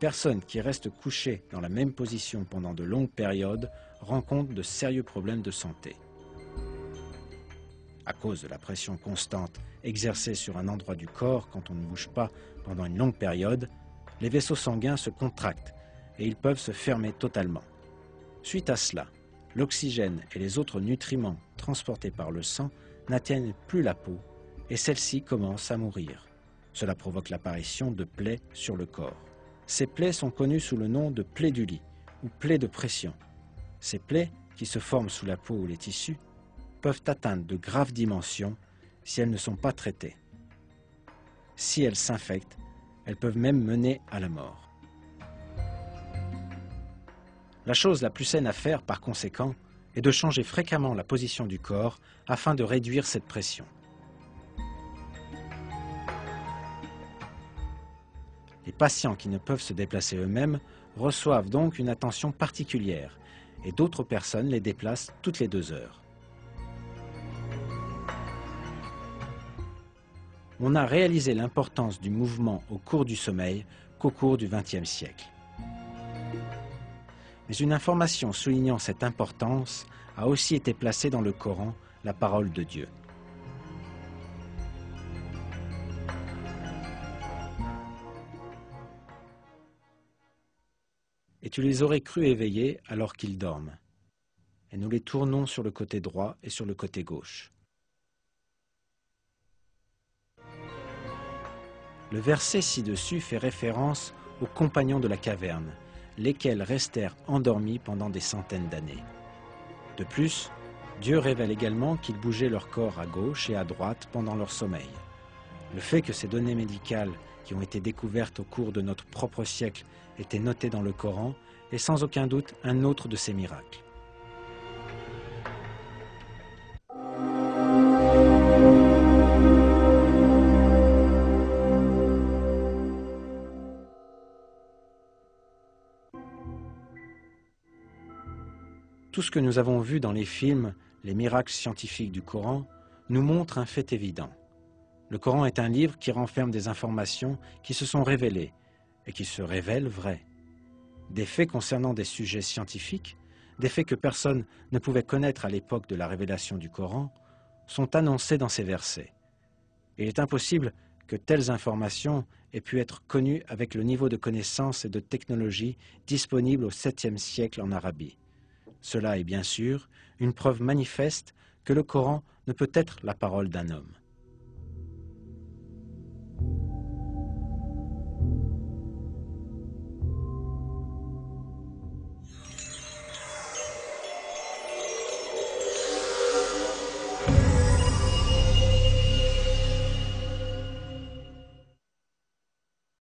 personnes qui restent couchées dans la même position pendant de longues périodes rencontrent de sérieux problèmes de santé. À cause de la pression constante exercée sur un endroit du corps quand on ne bouge pas pendant une longue période, les vaisseaux sanguins se contractent et ils peuvent se fermer totalement. Suite à cela, l'oxygène et les autres nutriments transportés par le sang n'atteignent plus la peau et celle-ci commence à mourir. Cela provoque l'apparition de plaies sur le corps. Ces plaies sont connues sous le nom de plaies du lit ou plaies de pression. Ces plaies, qui se forment sous la peau ou les tissus, peuvent atteindre de graves dimensions si elles ne sont pas traitées. Si elles s'infectent, elles peuvent même mener à la mort. La chose la plus saine à faire, par conséquent, est de changer fréquemment la position du corps afin de réduire cette pression. Les patients qui ne peuvent se déplacer eux-mêmes reçoivent donc une attention particulière et d'autres personnes les déplacent toutes les 2 heures. On n'a réalisé l'importance du mouvement au cours du sommeil qu'au cours du XXe siècle. Mais une information soulignant cette importance a aussi été placée dans le Coran, la parole de Dieu. Et tu les aurais crus éveillés alors qu'ils dorment. Et nous les tournons sur le côté droit et sur le côté gauche. Le verset ci-dessus fait référence aux compagnons de la caverne, lesquels restèrent endormis pendant des centaines d'années. De plus, Dieu révèle également qu'ils bougeaient leur corps à gauche et à droite pendant leur sommeil. Le fait que ces données médicales qui ont été découvertes au cours de notre propre siècle étaient notées dans le Coran est sans aucun doute un autre de ces miracles. Tout ce que nous avons vu dans les films, les miracles scientifiques du Coran, nous montre un fait évident. Le Coran est un livre qui renferme des informations qui se sont révélées et qui se révèlent vraies. Des faits concernant des sujets scientifiques, des faits que personne ne pouvait connaître à l'époque de la révélation du Coran, sont annoncés dans ces versets. Il est impossible que telles informations aient pu être connues avec le niveau de connaissance et de technologie disponible au 7e siècle en Arabie. Cela est bien sûr une preuve manifeste que le Coran ne peut être la parole d'un homme.